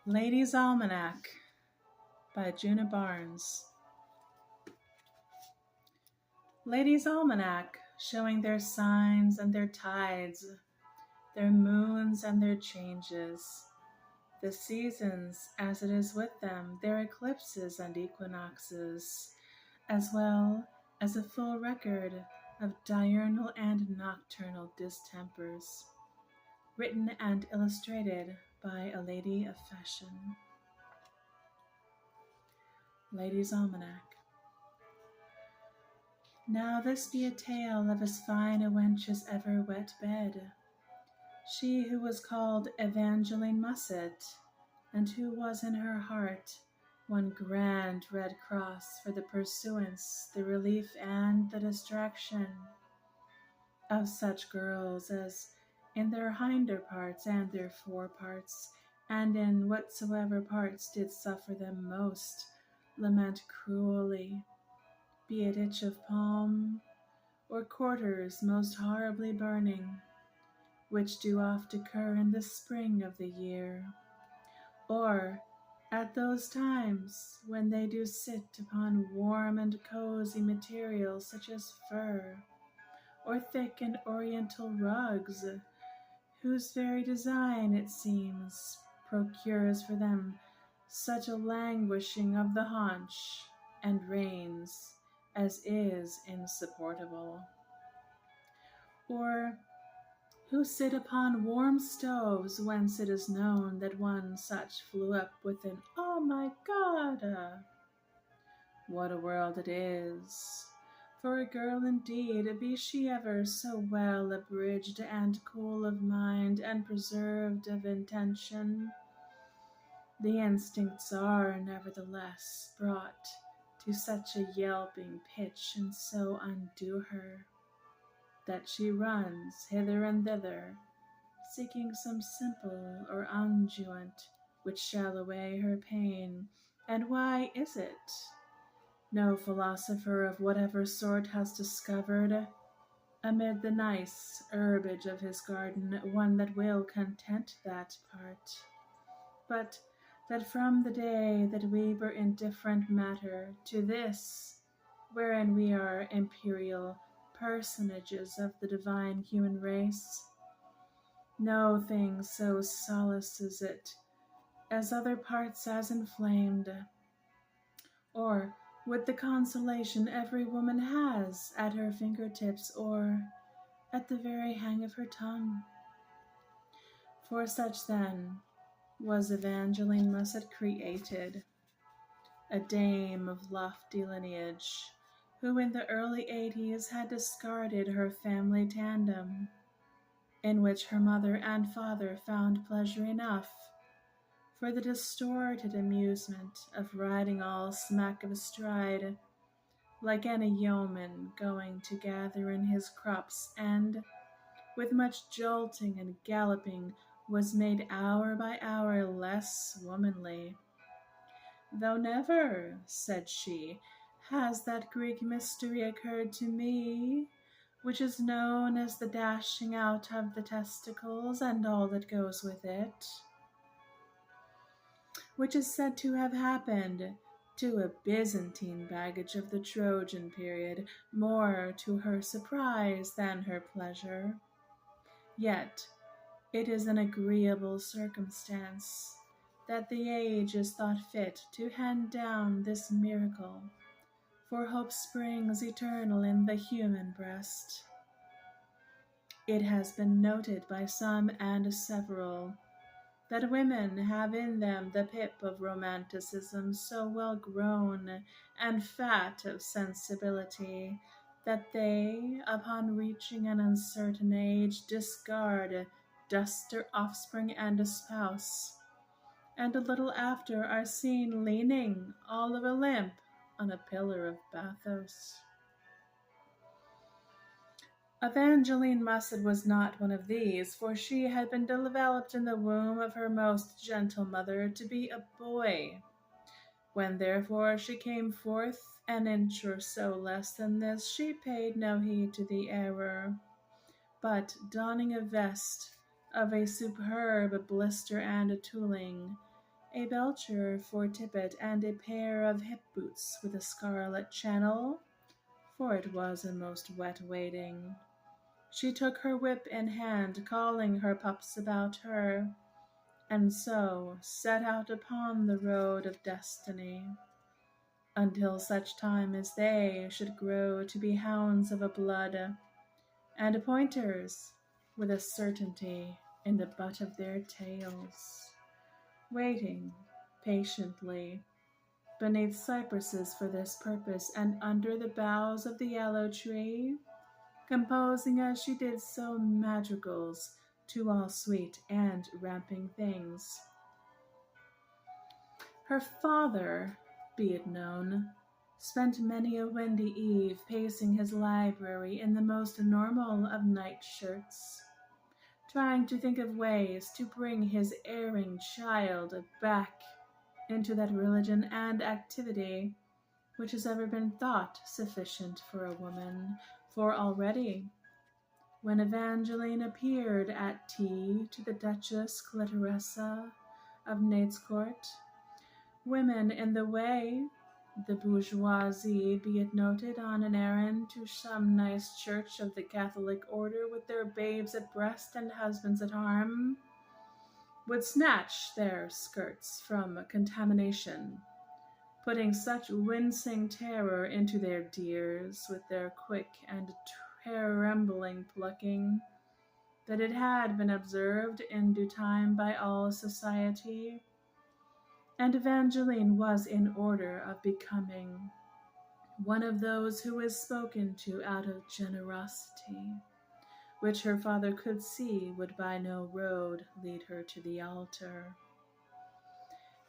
Lady's Almanack by Djuna Barnes. Lady's Almanack, showing their signs and their tides, their moons and their changes, the seasons as it is with them, their eclipses and equinoxes, as well as a full record of diurnal and nocturnal distempers, written and illustrated by a lady of fashion. Lady's Almanack. Now this be a tale of as fine a wench as ever wet bed, she who was called Evangeline Musset, and who was in her heart one grand red cross for the pursuance, the relief, and the distraction of such girls as in their hinder parts and their fore parts, and in whatsoever parts did suffer them most, lament cruelly, be it itch of palm, or quarters most horribly burning, which do oft occur in the spring of the year, or at those times when they do sit upon warm and cozy materials such as fur, or thick and oriental rugs, whose very design, it seems, procures for them such a languishing of the haunch and reins as is insupportable, or who sit upon warm stoves, whence it is known that one such flew up with an "Oh my God!" What a world it is for a girl indeed, be she ever so well abridged and cool of mind and preserved of intention. The instincts are, nevertheless, brought to such a yelping pitch, and so undo her, that she runs hither and thither, seeking some simple or unguent which shall away her pain. And why is it? No philosopher of whatever sort has discovered, amid the nice herbage of his garden, one that will content that part, but that from the day that we were indifferent matter to this, wherein we are imperial personages of the divine human race, no thing so solaces it as other parts as inflamed, or with the consolation every woman has at her fingertips or at the very hang of her tongue. For such then was Evangeline Musset created, a dame of lofty lineage, who in the early 80s had discarded her family tandem, in which her mother and father found pleasure enough, for the distorted amusement of riding all smack of stride, like any yeoman going to gather in his crops, and, with much jolting and galloping, was made hour by hour less womanly. Though never, said she, has that Greek mystery occurred to me, which is known as the dashing out of the testicles and all that goes with it, which is said to have happened to a Byzantine baggage of the Trojan period, more to her surprise than her pleasure. Yet it is an agreeable circumstance that the age is thought fit to hand down this miracle, for hope springs eternal in the human breast. It has been noted by some and several that women have in them the pip of romanticism so well grown and fat of sensibility that they, upon reaching an uncertain age, discard duster, offspring, and a spouse, and a little after are seen leaning, all of a limp, on a pillar of bathos. Evangeline Musset was not one of these, for she had been developed in the womb of her most gentle mother to be a boy. When therefore she came forth an inch or so less than this, she paid no heed to the error, but donning a vest of a superb blister and a tooling, a belcher for tippet, and a pair of hip boots with a scarlet channel, for it was a most wet wading. She took her whip in hand, calling her pups about her, and so set out upon the road of destiny, until such time as they should grow to be hounds of a blood, and pointers with a certainty in the butt of their tails, waiting patiently beneath cypresses for this purpose, and under the boughs of the yellow tree, composing as she did so madrigals to all sweet and ramping things. Her father, be it known, spent many a windy eve pacing his library in the most normal of nightshirts, trying to think of ways to bring his erring child back into that religion and activity which has ever been thought sufficient for a woman, for already, when Evangeline appeared at tea to the Duchess Clitoressa of Nate's Court, women in the way, the bourgeoisie, be it noted, on an errand to some nice church of the Catholic order with their babes at breast and husbands at arm, would snatch their skirts from contamination, putting such wincing terror into their dears with their quick and trembling plucking, that it had been observed in due time by all society, and Evangeline was in order of becoming one of those who is spoken to out of generosity, which her father could see would by no road lead her to the altar.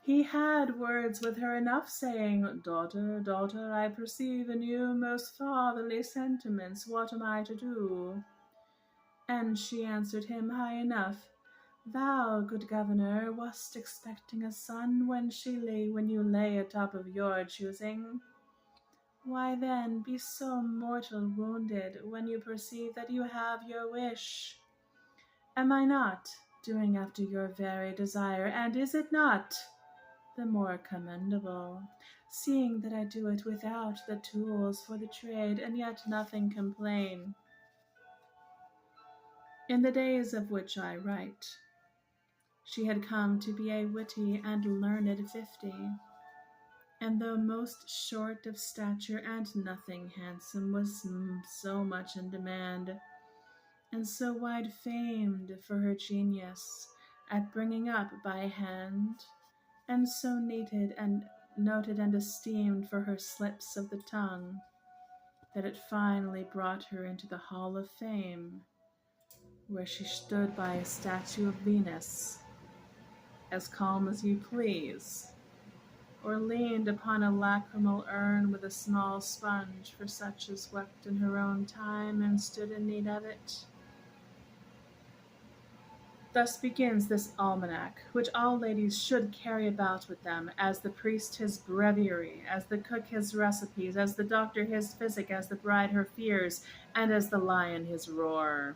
He had words with her enough, saying, "Daughter, daughter, I perceive in you most fatherly sentiments. What am I to do?" And she answered him high enough, "Thou, good governor, wast expecting a son when you lay atop of your choosing. Why then be so mortal wounded when you perceive that you have your wish? Am I not doing after your very desire, and is it not the more commendable, seeing that I do it without the tools for the trade, and yet nothing complain? In the days of which I write, she had come to be a witty and learned 50, and though most short of stature and nothing handsome, was so much in demand, and so wide famed for her genius at bringing up by hand, and so noted and esteemed for her slips of the tongue, that it finally brought her into the Hall of Fame, where she stood by a statue of Venus, as calm as you please, or leaned upon a lacrimal urn with a small sponge for such as wept in her own time and stood in need of it. Thus begins this almanac, which all ladies should carry about with them, as the priest his breviary, as the cook his recipes, as the doctor his physic, as the bride her fears, and as the lion his roar.